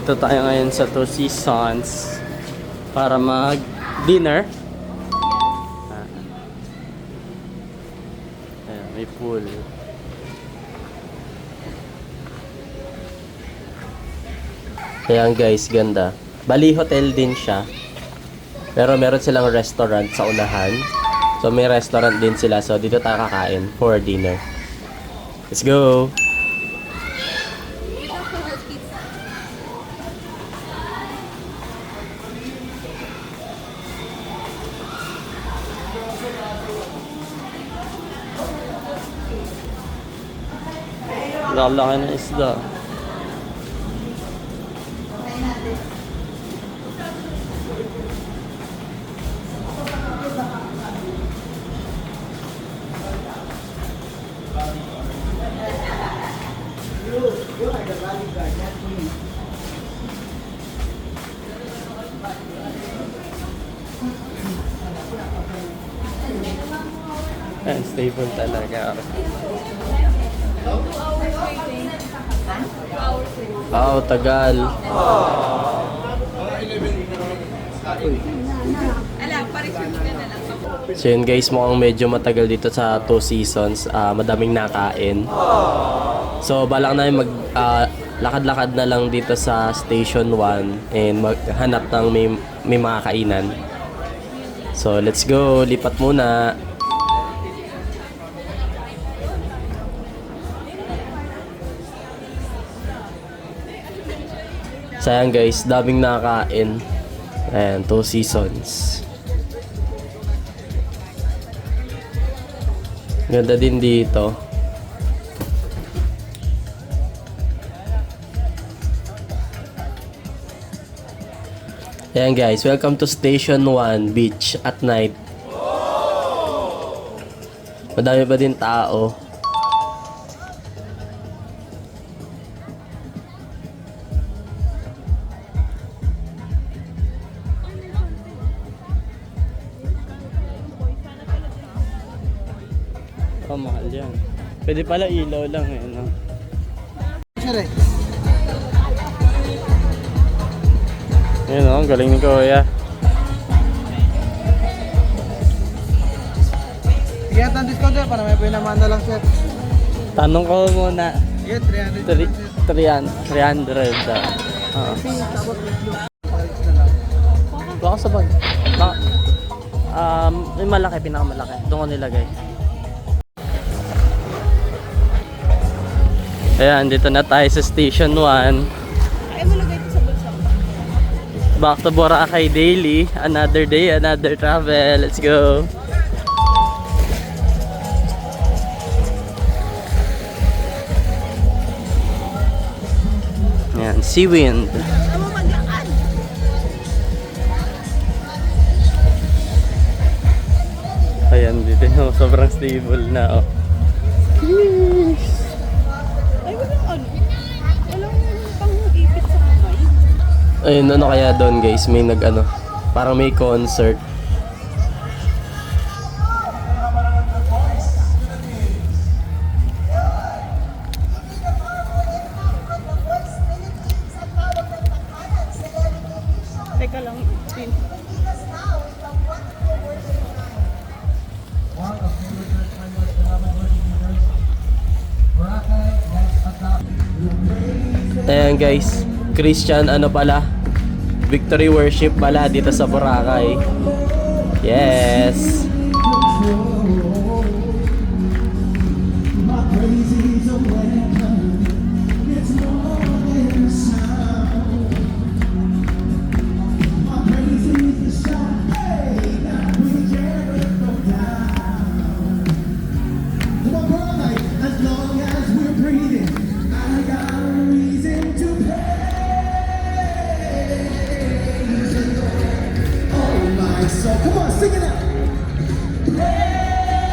Dito tayo ngayon sa Two Seasons para mag-dinner. Ayan, may pool. Ayan guys, ganda. Bali hotel din siya. Pero meron silang restaurant sa unahan. So may restaurant din sila. So dito tayo kakain for dinner. Let's go! Lalaki ng isda. Ayan, stable talaga. Wow, tagal. So yun guys, mukhang medyo matagal dito sa Two Seasons. Madaming nakain. So balak na mag lakad-lakad na lang dito sa Station 1 and maghanap ng may mga kainan. So let's go, lipat muna. Sayang guys, daming nakakain. Ayan, Two Seasons. Ganda din dito. Ayan guys, welcome to Station 1 Beach at night. Madami pa din tao. Oh, mahal yan. Pwede pala ilaw lang eh, no? Ayan o, ang galing ni Kuya. Sige, at ang discount para may pinamanda lang sir. Tanong ko muna. Sige, 300. 300. Baka sabay. Yung malaki, pinakamalaki. Doon ko nilagay. Ayan, dito na tayo sa Station 1. Ay, malagay ito sa bulsa. Back to Boracay daily. Another day, another travel. Let's go. Ayan, sea wind. Ano maglakad? Ayan, dito no, sobrang stable na. Oh. Ay, walang ano. Walang pang-ipit sa kamay. Ayun, ano kaya doon guys? May parang may concert. Teka lang, pin. Ayan guys, Christian Victory Worship pala dito sa Boracay. Yes.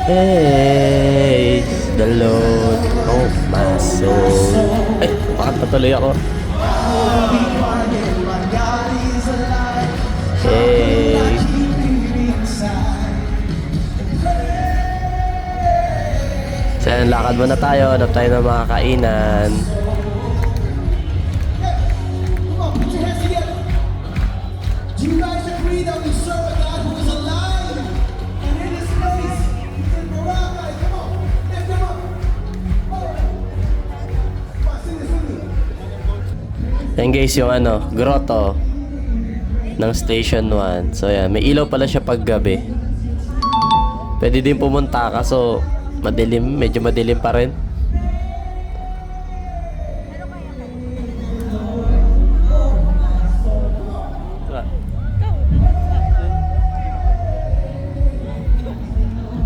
Praise the Lord, oh my soul. Ay, bakit patuloy ako? Hey. So, lakad muna tayo. Hanap tayo ng mga kainan. be that we serve a God who is alive and in His place. He's in Boracay. Come on, lift Him up. Come on, sing this with me. Yan guys, yung grotto ng Station 1. So yan, may ilaw pala siya pag gabi. Pwede din pumunta kaso madilim, medyo madilim pa rin.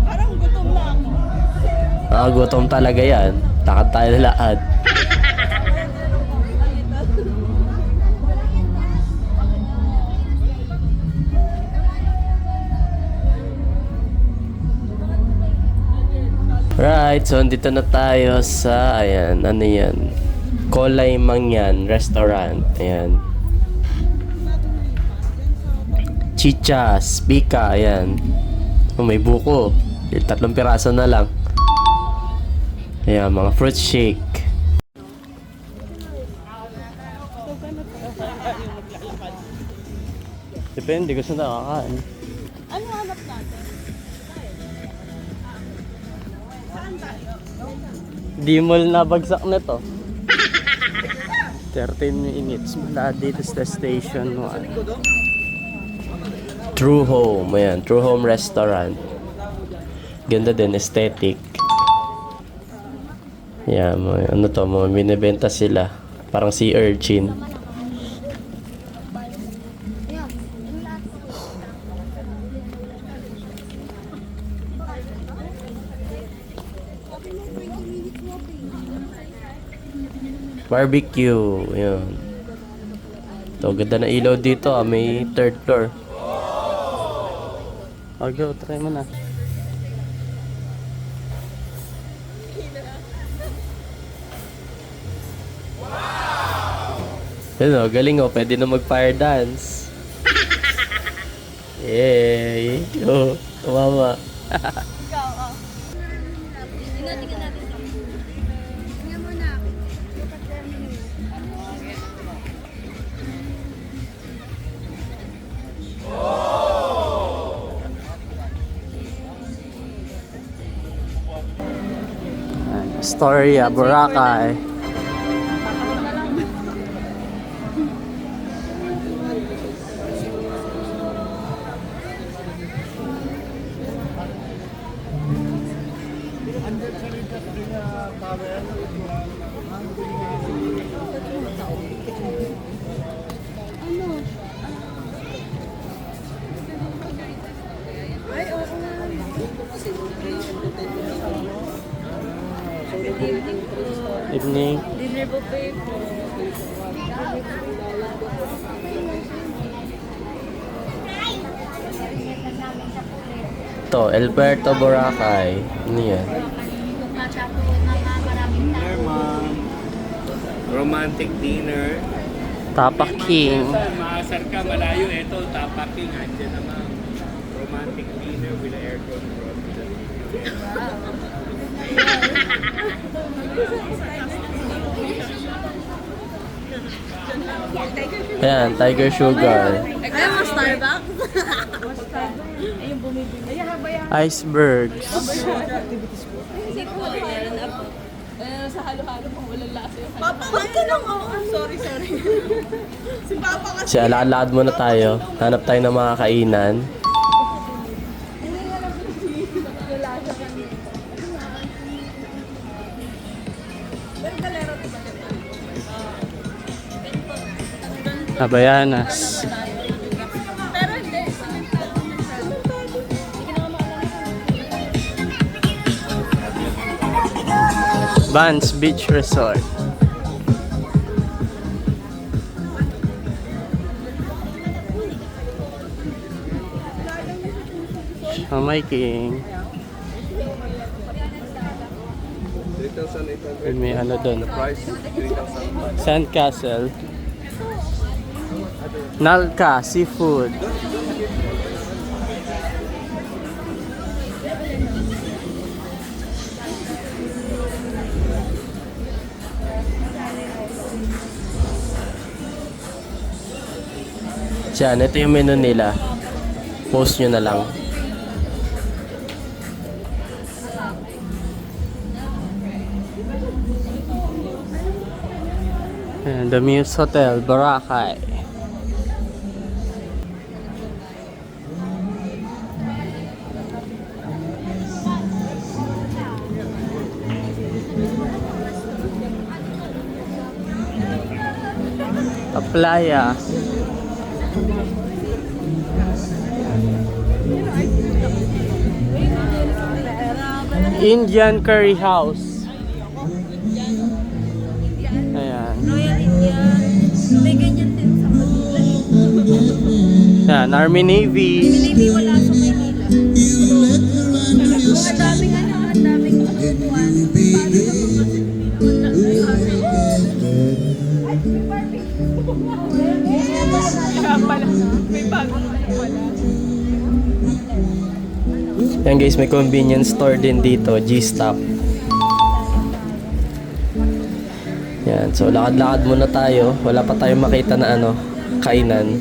Parang gutom na ako. Gutom talaga yan. Lakad tayo na lahat. Right, so andito na tayo sa, ayan, ano yan? Kolay Mangyan Restaurant. Ayan. Chichas, Bika, ayan. Oh, may buko. 3 piraso na lang. Ayan, mga fruit shake. Depende kung saan nakakain. Ano hanap natin? Di mo na bagsak na to. 13 minutes mula dito sa Station 1. True Home. Ayan, True Home Restaurant. Ganda din, aesthetic. Ayan, ano to, mga binibenta sila. Parang sea urchin. Barbecue. Ayan. Ito, ganda na ilaw dito. May 3rd floor. Okay, try mo na. Wow! Galing oh. Pwede na mag-fire dance. Yay! Oh, tumama. Ikaw, oh. Tingnan natin. Tingnan mo na. Storya, Boracay. Ay, oo nga. Evening. Dinner buffet po. Ito, Alberto Boracay. Ano yan? Dinner, ma'am. Romantic dinner. Tapak King. Maasar ka, malayo. Ito, tapaking. Andiyan naman. Romantic dinner with aircon. Ayan, Tiger Sugar. Ay, mo Starbucks? Ayun, bumibili. Icebergs. Kasi po, meron na po. Sa halo-halo pang walang lasa yung halo. Papa, wag ka lang. Oh, sorry. Si Papa kasi. Siya, lakad muna tayo. Hanap tayo ng mga kainan. Habayanas. Pero hindi. Vans Beach Resort. Shamay King. May ano doon. Sandcastle. Nalka Seafood. Yan, ito yung menu nila. post nyo na lang. Ayan, The Muse Hotel, Boracay. A playa. Indian Curry House. Ayan. Royal Indian. May ganyan din sa Manila. Ayan, Army Navy. Hindi wala sa Manila. Ang daming ang daming katutuan. May bagong wala. Yan guys, may convenience store din dito, G-Stop. Yan, so lakad-lakad muna tayo. Wala pa tayong makita na ano, kainan.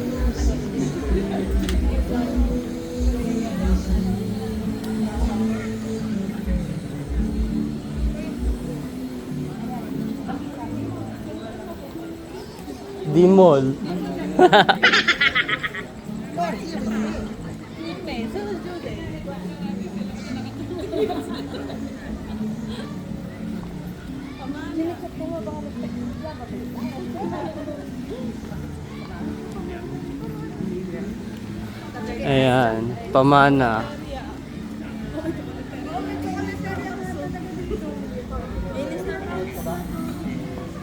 Di mall. Ayan, Pamana.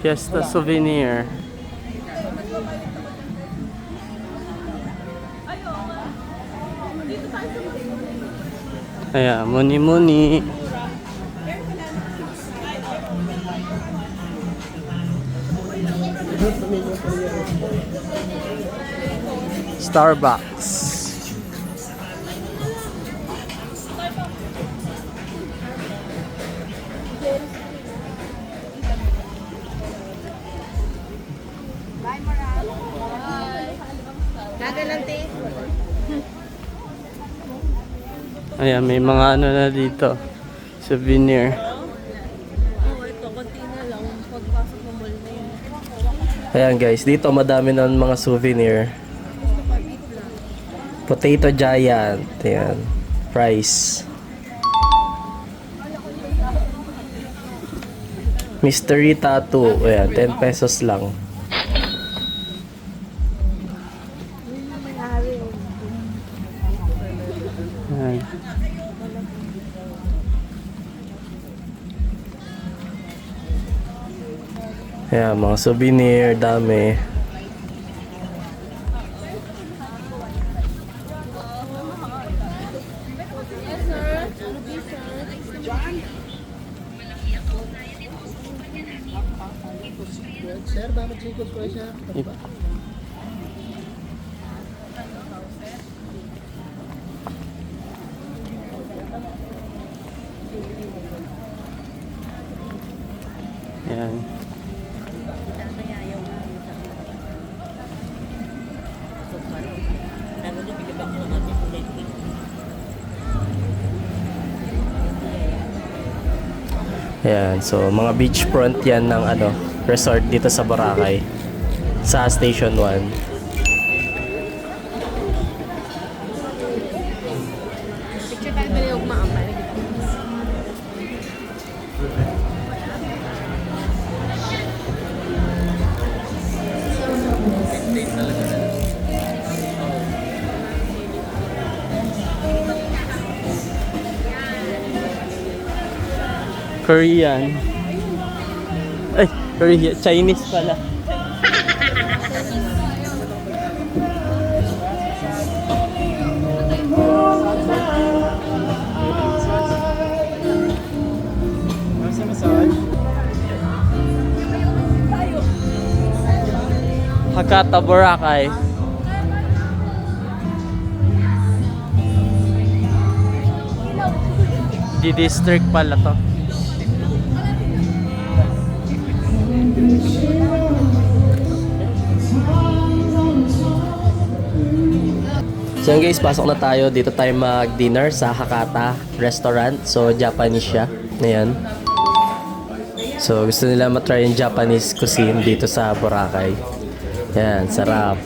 Fiesta Souvenir. Ayan, Muni-Muni. Starbucks. Gagalante. Ayan, may mga ano na dito. Souvenir. Oo, ito. Konti na lang. Pagpasok ng mall na yun. Ayan guys, dito madami na mga souvenir. Potato Giant. Ayan. Price. Mystery Tattoo. Ayan, 10 pesos lang. Ayan. Ayan, mga souvenir, dami. Sir, bakit sikot ko siya? Ayan. Ayan, so mga beachfront yan ng ano, resort dito sa Boracay. Sa Station 1. Picture tayo ba yung maamal? Korean. Ay, Korean. Chinese pala. Hakata, Boracay. Di district pala to. So yun guys, pasok na tayo. Dito tayo mag-dinner sa Hakata Restaurant. So Japanese siya. Ayan. So gusto nila matry yung Japanese cuisine dito sa Boracay. Ayan, sarap.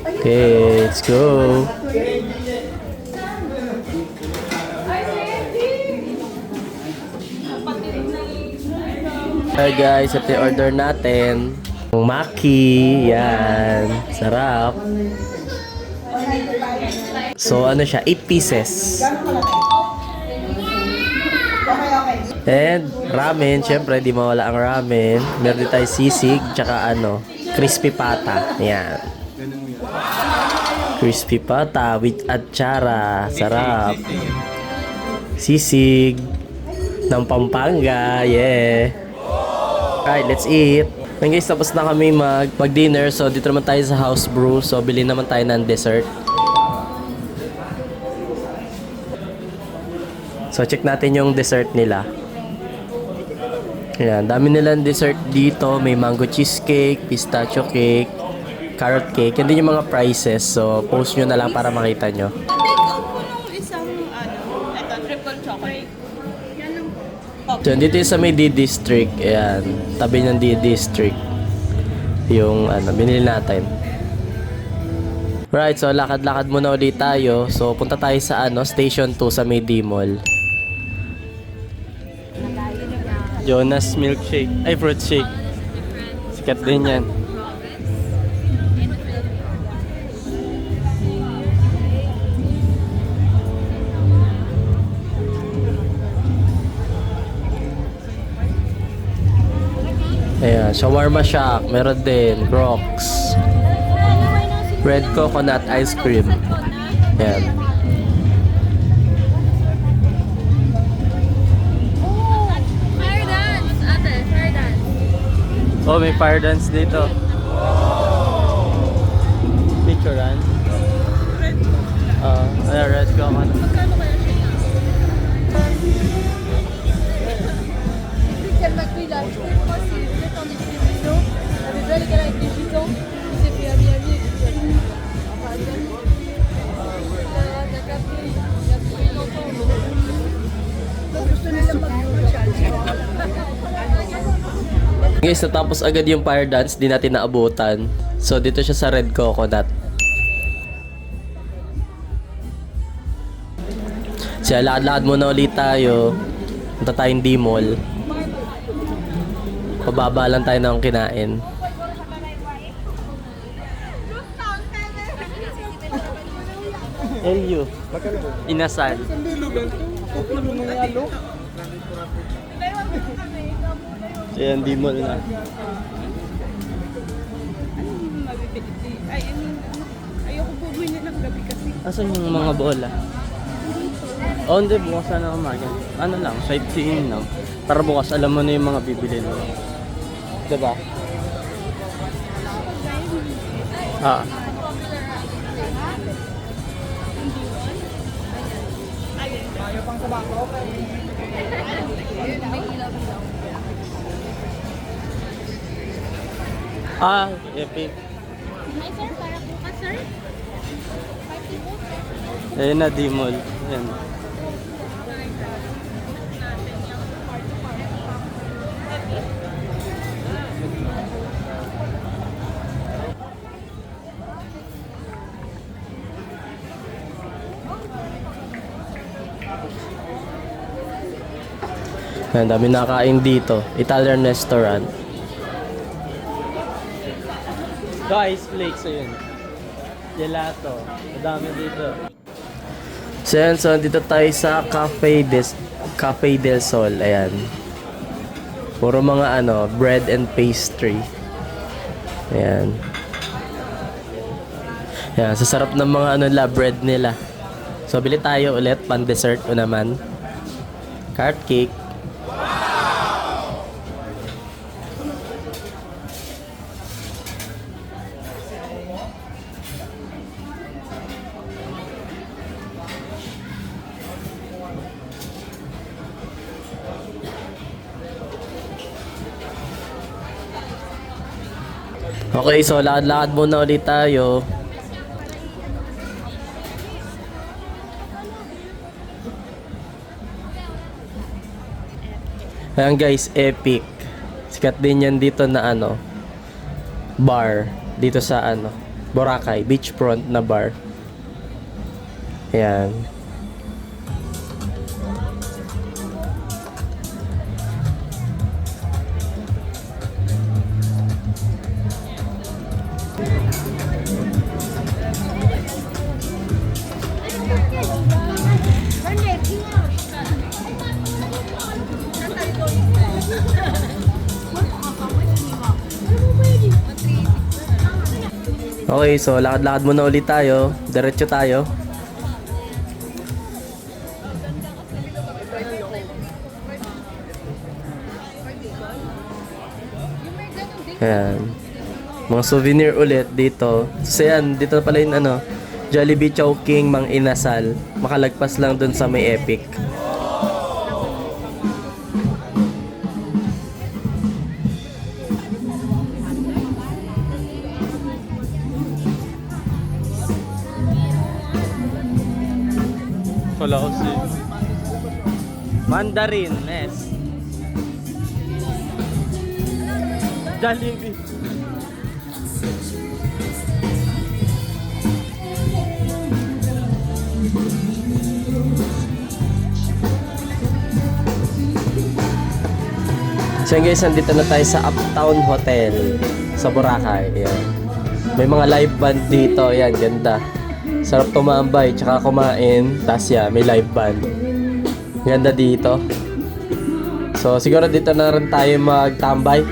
Okay, let's go. Hi guys, ito yung order natin. Maki, yan. Sarap. So ano siya, 8 pieces. And ramen, syempre di mawala ang ramen. Meron din tayo sisig, tsaka ano, crispy pata. Yan. Crispy pata with atsara. Sarap. Sisig ng Pampanga. Yeah. Alright, let's eat. And guys, tapos na kami mag-dinner. So, dito naman tayo sa House Brew. So, bili naman tayo ng dessert. So, check natin yung dessert nila. Ayan, dami nilang dessert dito. May mango cheesecake, pistachio cake, carrot cake. Yan din yung mga prices. So, post nyo na lang para makita nyo. Take out po nung isang, ito, triple chocolate. Yan lang po. So, dito yung sa may D-District. Ayan, tabi ng D-District. Yung, binili natin. Right, so lakad-lakad muna ulit tayo. So, punta tayo sa, Station 2 sa may D-Mall. Jonas Milkshake. Ay, fruit shake. Sikat din yan. Ayan, shawarma shack. Meron din. Crocs. Red coconut ice cream. Ayan. Fire dance! Ate, fire dance. Oh, may fire dance dito. Picturean. Red coconut. Magkano kaya siya? Quel McQueen là, je comprends si vous êtes en distribution, la belle est avec des gitans, il s'est fait à Miami et puis enfin à Miami. T'as capté, il y a plus longtemps. Guys, natapos agad yung fire dance, di natin naabutan. So, dito siya sa Red Coconut. So, lakad-lakad muna ulit tayo. Punta tayong D-Mall. Pababa lang tayo ng kinain. Elyo. Inasal. So, yan, D-Mall na. Ay, ayoko po bumili ng gabi kasi. Asan yung mga bola? Oh, hindi. Bukas na umaga. Ano lang, sightseeing lang. Para bukas alam mo na yung mga bibili mo. Diba? Ah. Ah, epic. Ay, sir, para bukas, sir. Ayun na, D-Mall. Ayan. Ang dami nakain dito. Italian restaurant. Guys, flakes ayun. Gelato. Madami dito. So yan, so dito tayo sa Cafe del Sol. Ayan. Puro mga bread and pastry. Ayan. Ayan, sasarap ng mga bread nila. So bili tayo ulit, pan dessert o naman. Carrot cake. Okay, so lakad-lakad muna ulit tayo. Ayan guys, epic. Sikat din yan dito na ano, bar. Dito sa ano, Boracay, beachfront na bar. Ayan. Okay, so lakad-lakad muna ulit tayo. Diretso tayo. Ayan. Mga souvenir ulit dito. So yan, dito pala yung ano, Jollibee Chowking Mang Inasal. Makalagpas lang dun sa may Epic. Wala ko si Mandarin, yes. Jollibee. So yun guys, nandito na tayo sa Uptown Hotel sa Boracay. Ayan. May mga live band dito. Ayan, ganda. Sarap tumambay, tsaka kumain. Tapos yan, may live band. Ganda dito. So siguro dito na rin tayo magtambay.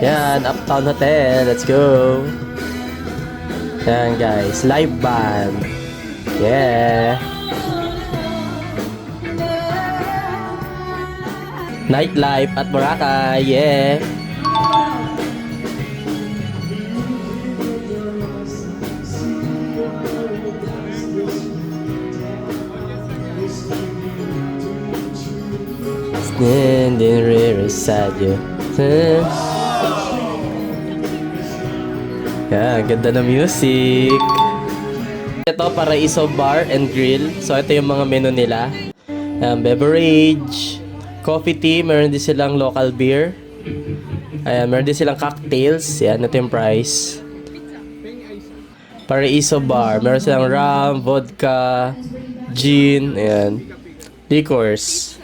Yan, Uptown Hotel. Let's go. Yan guys, live band. Yeah. Nightlife at Boracay. Yeah. Standing right beside you. Yeah, ganda na music. Ito, Paraiso Bar and Grill. So, ito yung mga menu nila. Beverage, coffee tea, meron din silang local beer. Ayan, meron din silang cocktails. Yan, ito yung price. Paraiso Bar, meron silang rum, vodka, gin, ayan. Liquors.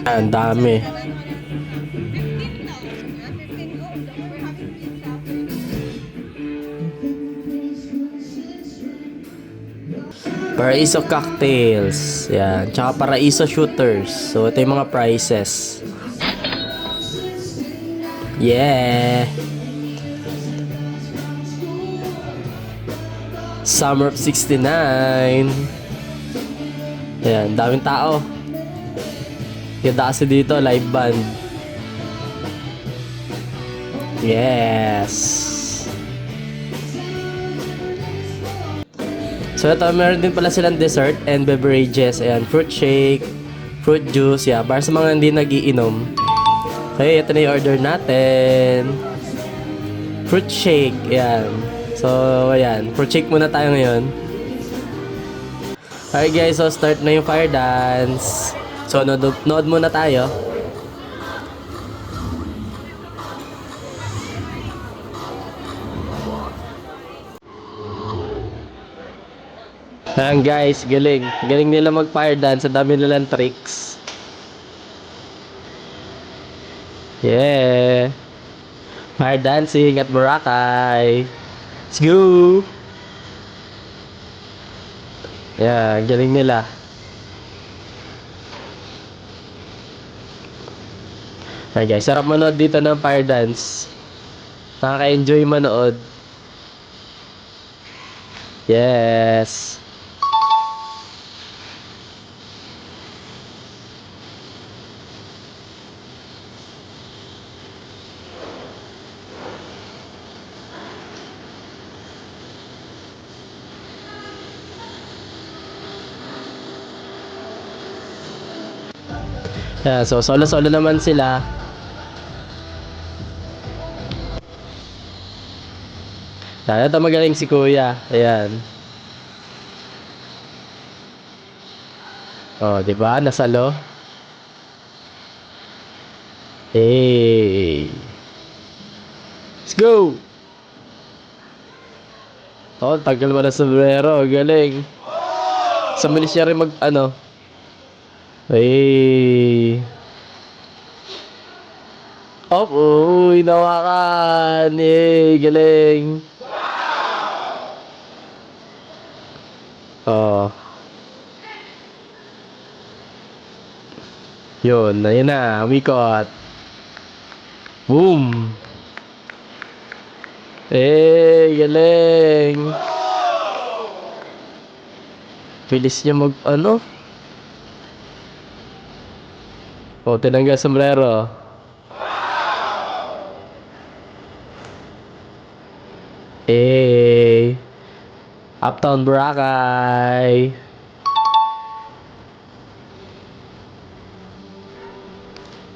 Ang dami. Paraiso cocktails. Yan. Tsaka Paraiso shooters. So, ito yung mga prices. Yeah. Summer of 69. Yan. Daming tao. Ganda kasi dito. Live band. Yes. So ito, meron din pala silang dessert and beverages. Ayan, fruit shake, fruit juice. Yeah, para sa mga hindi nagiinom. Okay, ito na yung order natin. Fruit shake. Ayan. So, ayan. Fruit shake muna tayo ngayon. Alright guys, so start na yung fire dance. So, nood muna tayo. Ayan guys, galing. Galing nila mag-fire dance. Ang dami nilang tricks. Yeah. Fire dancing at Boracay. Let's go. Yeah, galing nila. Ayan guys, sarap manood dito ng fire dance. Nakaka-enjoy manood. Yes. Yeah, so solo-solo naman sila. Ito magaling si Kuya. Ayan. Oh, di ba? Nasalo. Hey. Let's go. Oh, tagal mo na sombrero. Galing. Sa bilis niya rin mag, ano. Hey. Oh, uy, nawakan. Hey, galing. Oh. Yun, ayun na. Umikot. Boom. Eh, galing. Bilis niya mag, ano? Oh, tinanggal sombrero. Eh. Uptown Boracay.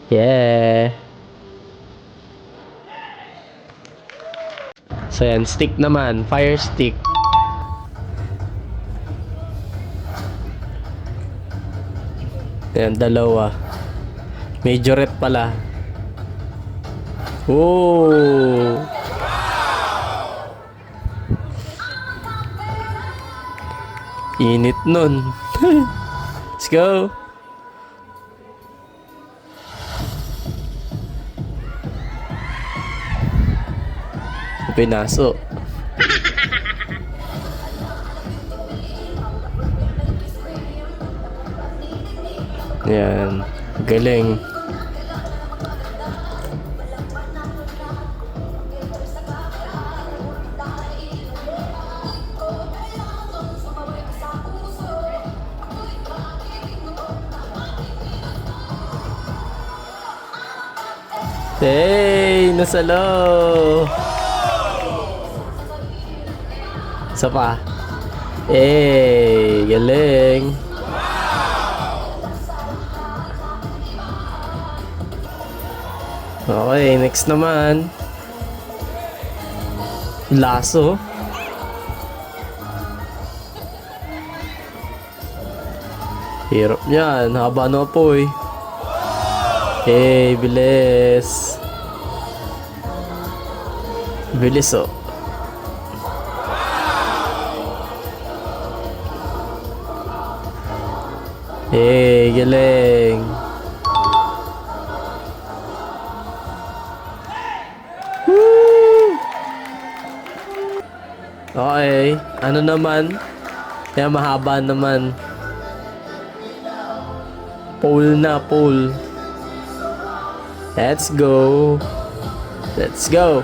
Yeah. So yan, stick naman. Fire stick. Yan, dalawa. Majorette pala. Oh. Init nun. Let's go. Pinaso. Yan. Galing. Hey, nasalo. Isa pa. Eh, galing. Okay, next naman. Laso. Hirap yan. Haba na po eh. Eh, bilis. Bilis oh. Eh, galing. Woo! Okay, ano naman? Kaya mahaba naman. Pole na, pole. Let's go. Let's go.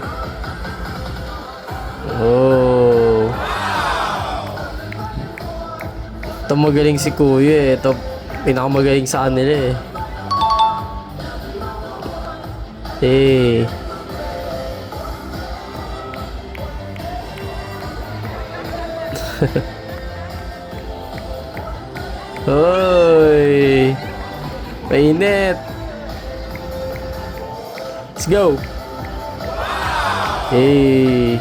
Oh. Ito magaling si Kuya eh. Ito pinakamagaling sa kanila eh. Eh. Hoy. Mainit. Let's go. Eh.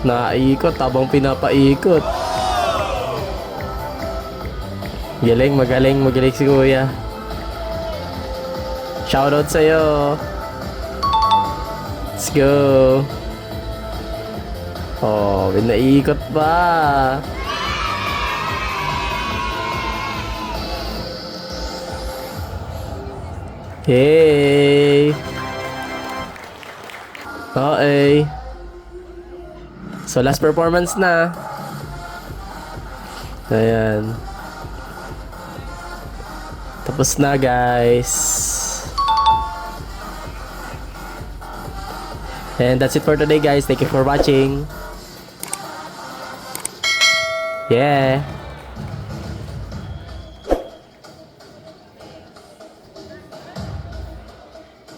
Naikot habang pinapaikot. Galing, magaling si Kuya. Shoutout sa'yo. Let's go. Oh, pinaikot pa. Hey. Okay. So, last performance na. Ayan. Tapos na, guys. And that's it for today, guys. Thank you for watching. Yeah.